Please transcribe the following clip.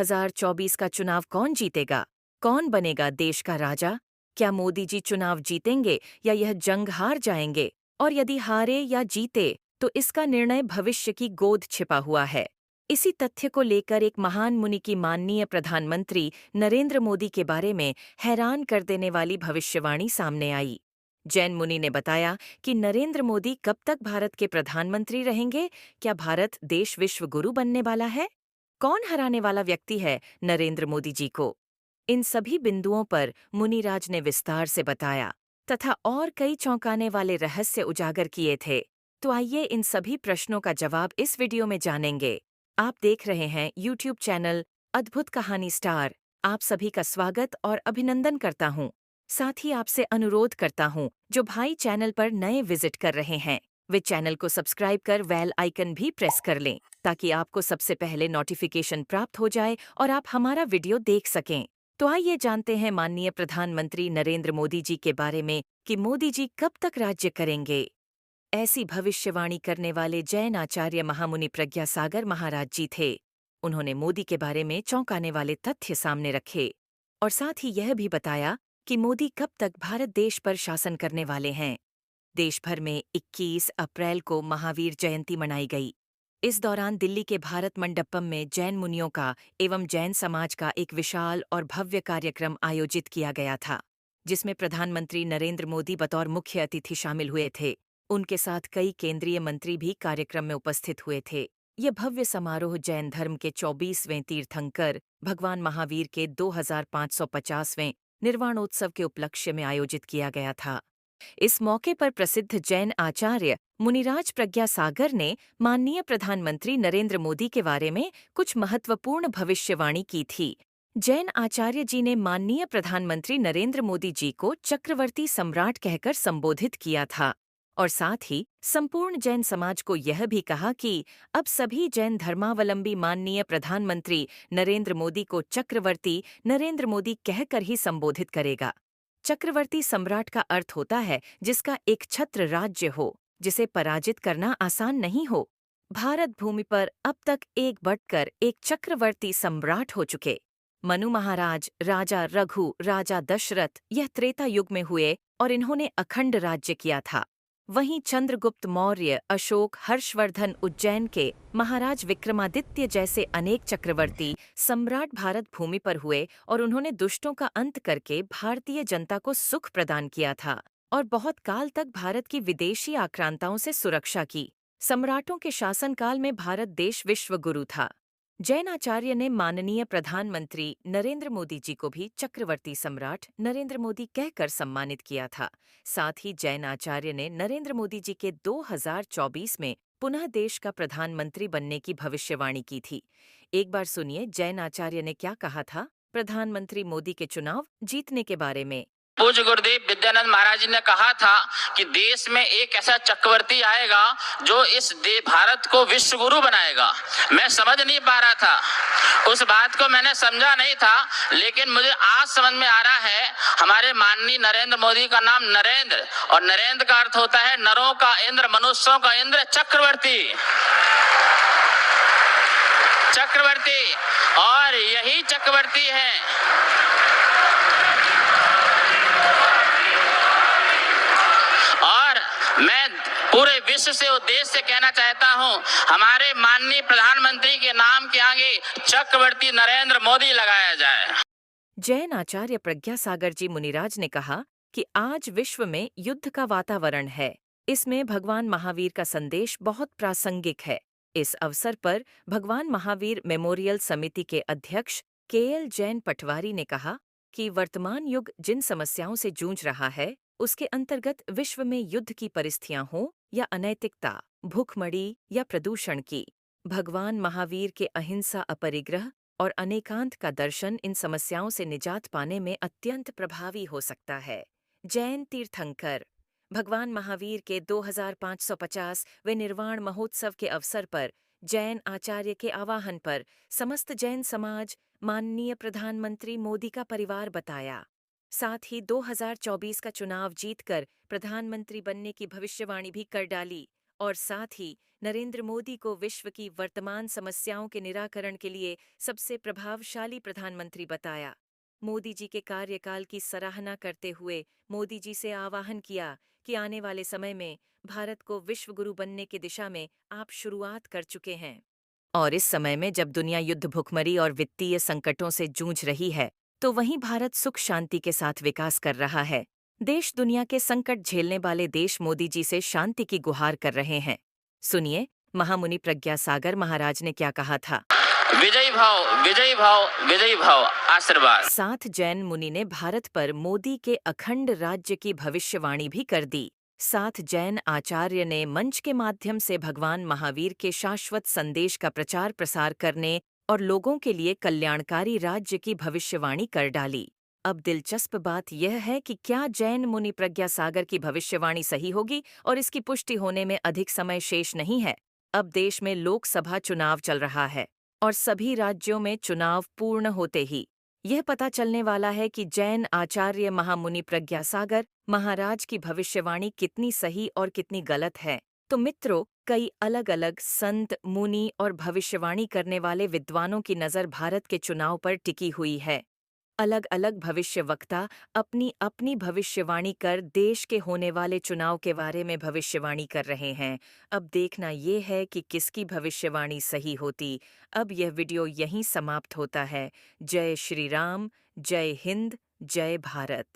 2024 का चुनाव कौन जीतेगा? कौन बनेगा देश का राजा? क्या मोदी जी चुनाव जीतेंगे या यह जंग हार जाएंगे? और यदि हारे या जीते, तो इसका निर्णय भविष्य की गोद छिपा हुआ है। इसी तथ्य को लेकर एक महान मुनि की माननीय प्रधानमंत्री नरेंद्र मोदी के बारे में हैरान कर देने वाली भविष्यवाणी सामने आई। जैन मुनि ने बताया कि नरेंद्र मोदी कब तक भारत के प्रधानमंत्री रहेंगे? क्या भारत देश विश्व गुरु बनने वाला है? कौन हराने वाला व्यक्ति है नरेंद्र मोदी जी को? इन सभी बिंदुओं पर मुनिराज ने विस्तार से बताया तथा और कई चौंकाने वाले रहस्य उजागर किए थे। तो आइए इन सभी प्रश्नों का जवाब इस वीडियो में जानेंगे। आप देख रहे हैं यूट्यूब चैनल अद्भुत कहानी स्टार। आप सभी का स्वागत और अभिनंदन करता हूं। साथ ही आपसे अनुरोध करता हूं, जो भाई चैनल पर नए विजिट कर रहे हैं, वे चैनल को सब्सक्राइब कर बेल आइकन भी प्रेस कर लें, ताकि आपको सबसे पहले नोटिफिकेशन प्राप्त हो जाए और आप हमारा वीडियो देख सकें। तो आइए जानते हैं माननीय प्रधानमंत्री नरेंद्र मोदी जी के बारे में कि मोदी जी कब तक राज्य करेंगे। ऐसी भविष्यवाणी करने वाले जैन आचार्य महामुनि प्रज्ञा सागर महाराज जी थे। उन्होंने मोदी के बारे में चौंकाने वाले तथ्य सामने रखे और साथ ही यह भी बताया कि मोदी कब तक भारत देश पर शासन करने वाले हैं। देश भर में 21 अप्रैल को महावीर जयंती मनाई गई। इस दौरान दिल्ली के भारत मंडपम में जैन मुनियों का एवं जैन समाज का एक विशाल और भव्य कार्यक्रम आयोजित किया गया था, जिसमें प्रधानमंत्री नरेंद्र मोदी बतौर मुख्य अतिथि शामिल हुए थे। उनके साथ कई केंद्रीय मंत्री भी कार्यक्रम में उपस्थित हुए थे। यह भव्य समारोह जैन धर्म के 24वें तीर्थंकर भगवान महावीर के 2550वें निर्वाणोत्सव के उपलक्ष्य में आयोजित किया गया था। इस मौके पर प्रसिद्ध जैन आचार्य मुनिराज प्रज्ञा सागर ने माननीय प्रधानमंत्री नरेंद्र मोदी के बारे में कुछ महत्वपूर्ण भविष्यवाणी की थी। जैन आचार्य जी ने माननीय प्रधानमंत्री नरेंद्र मोदी जी को चक्रवर्ती सम्राट कहकर संबोधित किया था और साथ ही संपूर्ण जैन समाज को यह भी कहा कि अब सभी जैन धर्मावलंबी माननीय प्रधानमंत्री नरेंद्र मोदी को चक्रवर्ती नरेंद्र मोदी कहकर ही संबोधित करेगा। चक्रवर्ती सम्राट का अर्थ होता है जिसका एक छत्र राज्य हो, जिसे पराजित करना आसान नहीं हो। भारत भूमि पर अब तक एक बढ़कर एक चक्रवर्ती सम्राट हो चुके। मनु महाराज, राजा रघु, राजा दशरथ यह त्रेता युग में हुए और इन्होंने अखंड राज्य किया था। वहीं चंद्रगुप्त मौर्य, अशोक, हर्षवर्धन उज्जैन के, महाराज विक्रमादित्य जैसे अनेक चक्रवर्ती सम्राट भारत भूमि पर हुए और उन्होंने दुष्टों का अंत करके भारतीय जनता को सुख प्रदान किया था और बहुत काल तक भारत की विदेशी आक्रांताओं से सुरक्षा की। सम्राटों के शासनकाल में भारत देश विश्व गुरु था। जैन आचार्य ने माननीय प्रधानमंत्री नरेंद्र मोदी जी को भी चक्रवर्ती सम्राट नरेंद्र मोदी कहकर सम्मानित किया था। साथ ही जैन आचार्य ने नरेंद्र मोदी जी के 2024 में पुनः देश का प्रधानमंत्री बनने की भविष्यवाणी की थी। एक बार सुनिए जैन आचार्य ने क्या कहा था प्रधानमंत्री मोदी के चुनाव जीतने के बारे में। पूज्य गुरुदेव विद्यानंद महाराज जी ने कहा था कि देश में एक ऐसा चक्रवर्ती आएगा जो इस भारत को विश्व गुरु बनाएगा। मैं समझ नहीं पा रहा था, उस बात को मैंने समझा नहीं था, लेकिन मुझे आज समझ में आ रहा है। हमारे माननीय नरेंद्र मोदी का नाम नरेंद्र, और नरेंद्र का अर्थ होता है नरों का इंद्र, मनुष्यों का इंद्र, चक्रवर्ती। चक्रवर्ती, और यही चक्रवर्ती है मैं पूरे विश्व से उद्देश्य से कहना चाहता हूं, हमारे माननीय प्रधानमंत्री के नाम के आगे चक्रवर्ती नरेंद्र मोदी लगाया जाए। जैन आचार्य प्रज्ञा सागर जी मुनिराज ने कहा कि आज विश्व में युद्ध का वातावरण है। इसमें भगवान महावीर का संदेश बहुत प्रासंगिक है। इस अवसर पर भगवान महावीर मेमोरियल समिति के अध्यक्ष KL जैन पटवारी ने कहा कि वर्तमान युग जिन समस्याओं से जूझ रहा है, उसके अंतर्गत विश्व में युद्ध की परिस्थितियां हों या अनैतिकता, भूखमरी या प्रदूषण की, भगवान महावीर के अहिंसा, अपरिग्रह और अनेकांत का दर्शन इन समस्याओं से निजात पाने में अत्यंत प्रभावी हो सकता है। जैन तीर्थंकर भगवान महावीर के 2550वें निर्वाण महोत्सव के अवसर पर जैन आचार्य के आह्वान पर समस्त जैन समाज माननीय प्रधानमंत्री मोदी का परिवार बताया। साथ ही 2024 का चुनाव जीतकर प्रधानमंत्री बनने की भविष्यवाणी भी कर डाली और साथ ही नरेंद्र मोदी को विश्व की वर्तमान समस्याओं के निराकरण के लिए सबसे प्रभावशाली प्रधानमंत्री बताया। मोदी जी के कार्यकाल की सराहना करते हुए मोदी जी से आह्वान किया कि आने वाले समय में भारत को विश्व गुरु बनने की दिशा में आप शुरुआत कर चुके हैं। और इस समय में जब दुनिया युद्ध, भुखमरी और वित्तीय संकटों से जूझ रही है, तो वहीं भारत सुख शांति के साथ विकास कर रहा है। देश दुनिया के संकट झेलने वाले देश मोदी जी से शांति की गुहार कर रहे हैं। सुनिए, महामुनि प्रज्ञा सागर महाराज ने क्या कहा था। विजयी भाव, विजयी भाव, विजयी भाव, आशीर्वाद। साथ जैन मुनि ने भारत पर मोदी के अखंड राज्य की भविष्यवाणी भी कर दी। साथ जैन आचार्य ने मंच के माध्यम से भगवान महावीर के शाश्वत संदेश का प्रचार प्रसार करने और लोगों के लिए कल्याणकारी राज्य की भविष्यवाणी कर डाली। अब दिलचस्प बात यह है कि क्या जैन मुनि प्रज्ञा सागर की भविष्यवाणी सही होगी और इसकी पुष्टि होने में अधिक समय शेष नहीं है। अब देश में लोकसभा चुनाव चल रहा है और सभी राज्यों में चुनाव पूर्ण होते ही यह पता चलने वाला है कि जैन आचार्य महामुनि प्रज्ञा सागर महाराज की भविष्यवाणी कितनी सही और कितनी गलत है। तो मित्रों, कई अलग अलग संत, मुनि और भविष्यवाणी करने वाले विद्वानों की नज़र भारत के चुनाव पर टिकी हुई है। अलग अलग भविष्यवक्ता अपनी अपनी भविष्यवाणी कर देश के होने वाले चुनाव के बारे में भविष्यवाणी कर रहे हैं। अब देखना ये है कि किसकी भविष्यवाणी सही होती। अब यह वीडियो यहीं समाप्त होता है। जय श्री राम, जय हिंद, जय भारत।